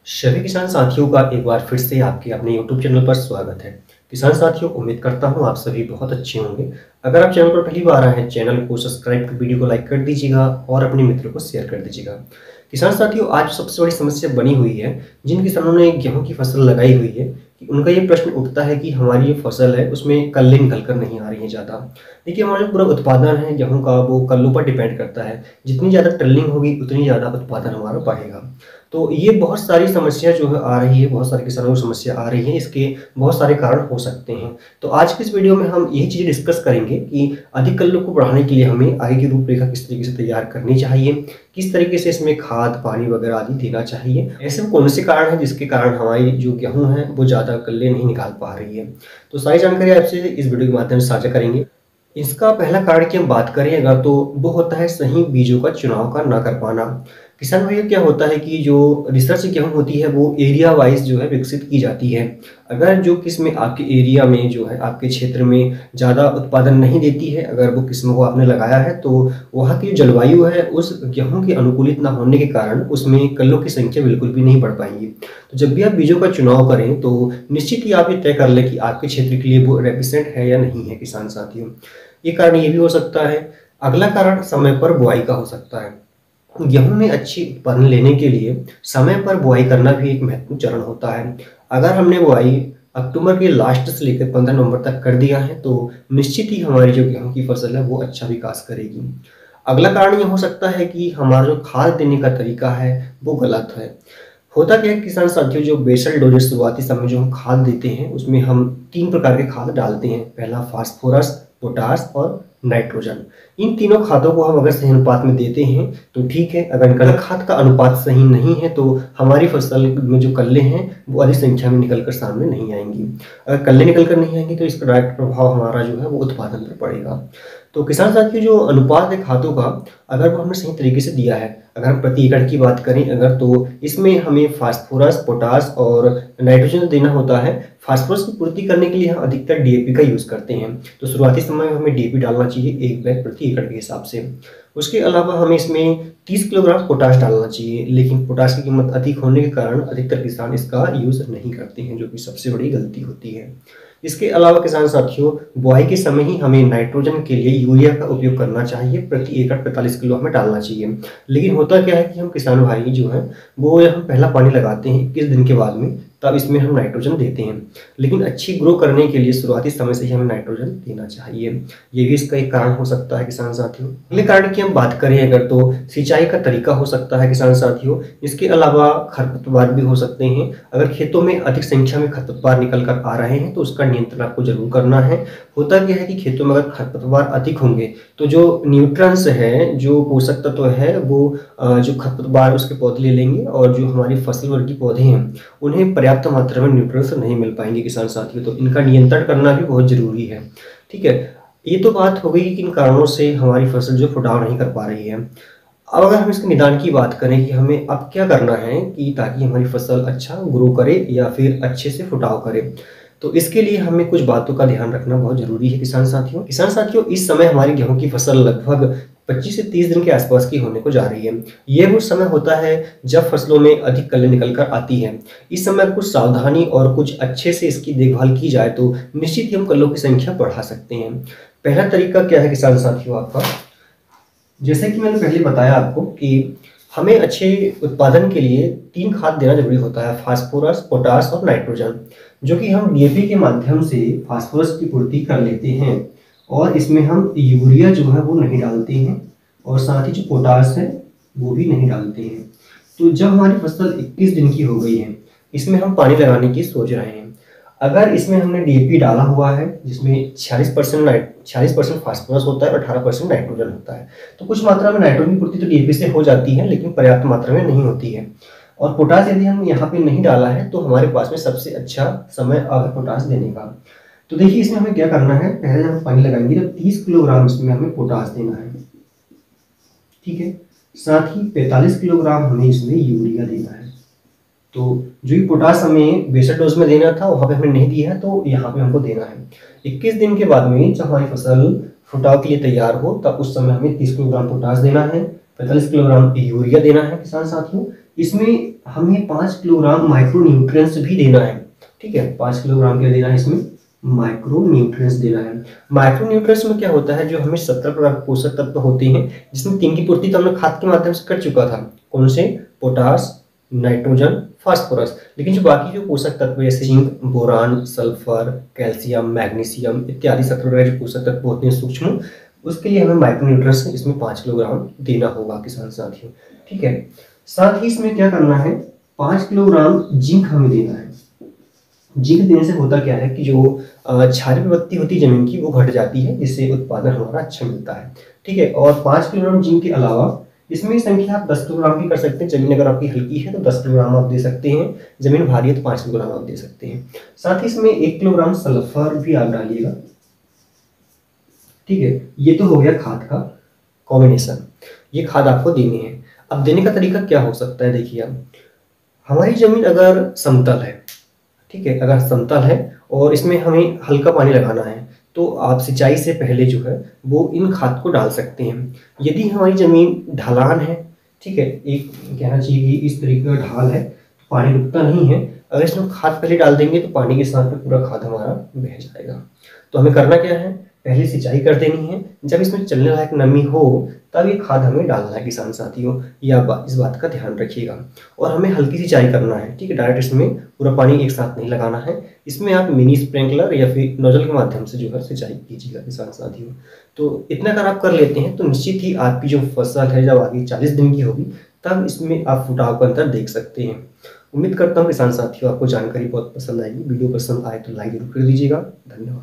सभी किसान साथियों का एक बार फिर से आपके अपने YouTube चैनल पर स्वागत है। किसान साथियों, उम्मीद करता हूँ आप सभी बहुत अच्छे होंगे। अगर आप चैनल पर पहली बार आए हैं, चैनल को सब्सक्राइब कर वीडियो को लाइक कर दीजिएगा और अपने मित्रों को शेयर कर दीजिएगा। किसान साथियों, आज सबसे बड़ी समस्या बनी हुई है, जिन किसानों ने गेहूं की फसल लगाई हुई है कि उनका ये प्रश्न उठता है कि हमारी जो फसल है उसमें कल्ले निकल कर नहीं आ रही है ज़्यादा। देखिए, हमारा जो पूरा उत्पादन है गेहूं का वो कल्लों पर डिपेंड करता है। जितनी ज़्यादा टल्लिंग होगी उतनी ज़्यादा उत्पादन हमारा बढ़ेगा। तो ये बहुत सारी समस्या जो है आ रही है, बहुत सारे किसानों को समस्या आ रही है, इसके बहुत सारे कारण हो सकते हैं। तो आज की इस वीडियो में हम यही चीज़ें डिस्कस करेंगे कि अधिक कल्लों को बढ़ाने के लिए हमें आगे की रूपरेखा किस तरीके से तैयार करनी चाहिए, किस तरीके से इसमें खाद, पानी वगैरह आदि देना चाहिए। ऐसे कौन से कारण हैं जिसके कारण हमारी जो गेहूँ है वो ज़्यादा कल्ले नहीं निकाल पा रही है। तो सारी जानकारी आपसे इस वीडियो के माध्यम से साझा करेंगे। इसका पहला कारण की हम बात करें अगर, तो वो होता है सही बीजों का चुनाव का ना कर पाना। किसान भाइयों, क्या होता है कि जो रिसर्च गेहूं होती है वो एरिया वाइज जो है विकसित की जाती है। अगर जो किस्में आपके एरिया में जो है आपके क्षेत्र में ज़्यादा उत्पादन नहीं देती है, अगर वो किस्मों को आपने लगाया है, तो वहाँ की जो जलवायु है उस गेहूं के अनुकूलित ना होने के कारण उसमें कल्लों की संख्या बिल्कुल भी नहीं बढ़ पाएंगी। तो जब भी आप बीजों का चुनाव करें तो निश्चित ही आप ये तय कर लें कि आपके क्षेत्र के लिए वो रेपिसेंट है या नहीं है। किसान साथियों, ये कारण ये भी हो सकता है। अगला कारण समय पर बुआई का हो सकता है। गेहूं में अच्छी उत्पादन लेने के लिए समय पर बुआई करना भी एक महत्वपूर्ण चरण होता है। अगर हमने बुआई अक्टूबर के लास्ट से लेकर 15 नवंबर तक कर दिया है तो निश्चित ही हमारी जो गेहूं की फसल है वो अच्छा विकास करेगी। अगला कारण ये हो सकता है कि हमारा जो खाद देने का तरीका है वो गलत है। होता क्या है किसान साथियों, जो बेसल डोजेस शुरुआती समय जो हम खाद देते हैं उसमें हम 3 प्रकार के खाद डालते हैं। पहला फास्फोरस, पोटास और नाइट्रोजन। इन तीनों खादों को हम अगर सही अनुपात में देते हैं तो ठीक है। अगर इनका खाद का अनुपात सही नहीं है तो हमारी फसल में जो कल्ले हैं वो अधिक संख्या में निकल कर सामने नहीं आएंगी। अगर कल्ले निकल कर नहीं आएंगी तो इसका डायरेक्ट प्रभाव हमारा जो है वो उत्पादन पर पड़ेगा। तो किसान साथियों, जो अनुपात है खादों का, अगर वो हमने सही तरीके से दिया है, अगर हम प्रति एकड़ की बात करें अगर, तो इसमें हमें फास्फोरस, पोटास और नाइट्रोजन देना होता है। फास्फोरस की पूर्ति करने के लिए हम अधिकतर डीएपी का यूज़ करते हैं। तो शुरुआती समय में हमें डीएपी डालना चाहिए 1 बैग प्रति एकड़ के हिसाब से। उसके अलावा हमें इसमें 30 किलोग्राम पोटाश डालना चाहिए, लेकिन पोटाश की कीमत अधिक होने के कारण अधिकतर किसान इसका यूज़ नहीं करते हैं, जो कि सबसे बड़ी गलती होती है। इसके अलावा किसान साथियों, बुआई के समय ही हमें नाइट्रोजन के लिए यूरिया का उपयोग करना चाहिए। प्रति एकड़ 45 किलो हमें डालना चाहिए। लेकिन होता क्या है कि हम किसान भाई जो हैं वो हम पहला पानी लगाते हैं 21 दिन के बाद में, तब इसमें हम नाइट्रोजन देते हैं। लेकिन अच्छी ग्रो करने के लिए शुरुआती समय से ही हमें नाइट्रोजन देना चाहिए। ये भी इसका एक कारण हो सकता है किसान साथियों। अगले कारण की हम बात करें अगर, तो सिंचाई का तरीका हो सकता है किसान साथियों। इसके अलावा खरपतवार भी हो सकते हैं। अगर खेतों में अधिक संख्या में खरपतवार निकल कर आ रहे हैं तो उसका नियंत्रण आपको जरूर करना है। होता क्या है कि खेतों में अगर खरपतवार अधिक होंगे तो जो न्यूट्रंस है, जो पोषक तत्व है, वो जो खरपतवार उसके पौधे ले लेंगे और जो हमारी फसल वर्गी पौधे हैं उन्हें पर्याप्त मात्रा में न्यूट्रिएंट्स नहीं मिल पाएंगे किसान साथियों। तो इनका नियंत्रण करना भी बहुत जरूरी है। ठीक है, ये तो बात हो गई कि किन कारणों से हमारी फसल जो फुटाव नहीं कर पा रही है। अब अगर हम इसके निदान की बात करें कि हमें अब क्या करना है कि ताकि हमारी फसल अच्छा ग्रो करे या फिर अच्छे से फुटाव करे, तो इसके लिए हमें कुछ बातों का ध्यान रखना बहुत जरूरी है किसान साथियों। किसान साथियों, इस समय हमारी गेहूं की फसल लगभग 25 से 30 दिन के आसपास की होने को जा रही है। ये वो समय होता है जब फसलों में अधिक कली निकल कर आती है। इस समय कुछ सावधानी और कुछ अच्छे से इसकी देखभाल की जाए तो निश्चित ही हम कल्लों की संख्या बढ़ा सकते हैं। पहला तरीका क्या है किसान साथियों आपका, जैसे कि मैंने पहले बताया आपको कि हमें अच्छे उत्पादन के लिए 3 खाद देना जरूरी होता है, फास्फोरस, पोटास और नाइट्रोजन, जो कि हम डीएपी के माध्यम से फास्फोरस की पूर्ति कर लेते हैं और इसमें हम यूरिया जो है वो नहीं डालते हैं और साथ ही जो पोटास है वो भी नहीं डालते हैं। तो जब हमारी फसल 21 दिन की हो गई है, इसमें हम पानी लगाने की सोच रहे हैं। अगर इसमें हमने डीएपी डाला हुआ है जिसमें 46% फास्फोरस होता है और 18% नाइट्रोजन होता है, तो कुछ मात्रा में नाइट्रोजन की पूर्ति तो डीएपी से हो जाती है लेकिन पर्याप्त मात्रा में नहीं होती है। और पोटास यदि हम यहाँ पे नहीं डाला है तो हमारे पास में सबसे अच्छा समय आ पोटास देने का। तो देखिए, इसमें हमें क्या करना है, पहले जब हम पानी लगाएंगे तब 30 किलोग्राम इसमें हमें पोटास देना है। ठीक है, साथ ही 45 किलोग्राम हमें इसमें यूरिया देना है। तो जो ये पोटास हमें बेसल डोज में देना था वहां पे हमें नहीं दिया है, तो यहाँ पे हमको देना है। 21 दिन के बाद में जब हमारी फसल फुटाव के लिए तैयार हो तब उस समय हमें 30 किलोग्राम पोटास देना है, 45 किलोग्राम यूरिया देना है किसान साथियों। इसमें हमें 5 किलोग्राम माइक्रो न्यूट्रिएंट्स भी देना है। ठीक है, 5 किलोग्राम क्या देना है, इसमें माइक्रो न्यूट्रिएंट्स देना है। माइक्रो न्यूट्रिएंट्स में क्या होता है, जो हमें 17 प्रकार के पोषक तत्व होते हैं, जिसमें 3 की पूर्ति तो हमने खाद के माध्यम से कर चुका था। कौन से? Potash, nitrogen, phosphorus. लेकिन जो बाकी जो पोषक तत्व जैसे zinc, boron, sulphur, calcium, magnesium इत्यादि 17 प्रकार के पोषक तत्व होते हैं सूक्ष्म, उसके लिए हमें माइक्रो न्यूट्रिएंट्स इसमें 5 किलोग्राम देना होगा किसान साथियों। ठीक है, साथ ही इसमें क्या करना है, 5 किलोग्राम जिंक हमें देना है। जिंक देने से होता क्या है कि जो क्षारीय प्रवृत्ति होती है जमीन की वो घट जाती है, जिससे उत्पादन हमारा अच्छा मिलता है। ठीक है, और 5 किलोग्राम जिंक के अलावा इसमें संख्या आप 10 किलोग्राम की कर सकते हैं। जमीन अगर आपकी हल्की है तो 10 किलोग्राम आप दे सकते हैं, जमीन भारी है तो 5 किलोग्राम आप दे सकते हैं। साथ ही इसमें 1 किलोग्राम सल्फर भी आप डालिएगा। ठीक है, ये तो हो गया खाद का कॉम्बिनेशन, ये खाद आपको देनी है। अब देने का तरीका क्या हो सकता है, देखिए अब हमारी जमीन अगर समतल है, ठीक है, अगर समतल है और इसमें हमें हल्का पानी लगाना है, तो आप सिंचाई से पहले जो है वो इन खाद को डाल सकते हैं। यदि हमारी ज़मीन ढलान है, ठीक है, एक कहना चाहिए कि इस तरीके का ढाल है, तो पानी रुकता नहीं है, अगर इसमें खाद पहले डाल देंगे तो पानी के साथ में पूरा खाद हमारा बह जाएगा। तो हमें करना क्या है, पहले सिंचाई कर देनी है, जब इसमें चलने लायक नमी हो तब ये खाद हमें डालना है किसान साथियों, ये आप इस बात का ध्यान रखिएगा। और हमें हल्की सिंचाई करना है, ठीक है, डायरेक्ट इसमें पूरा पानी एक साथ नहीं लगाना है। इसमें आप मिनी स्प्रिंकलर या फिर नोजल के माध्यम से जो है सिंचाई कीजिएगा किसान साथियों। तो इतना अगर आप कर लेते हैं तो निश्चित ही आपकी जो फसल है जब आगे 40 दिन की होगी तब इसमें आप फुटाव का अंतर देख सकते हैं। उम्मीद करता हूँ किसान साथियों आपको जानकारी बहुत पसंद आएगी। वीडियो पसंद आए तो लाइक जरूर कर दीजिएगा। धन्यवाद।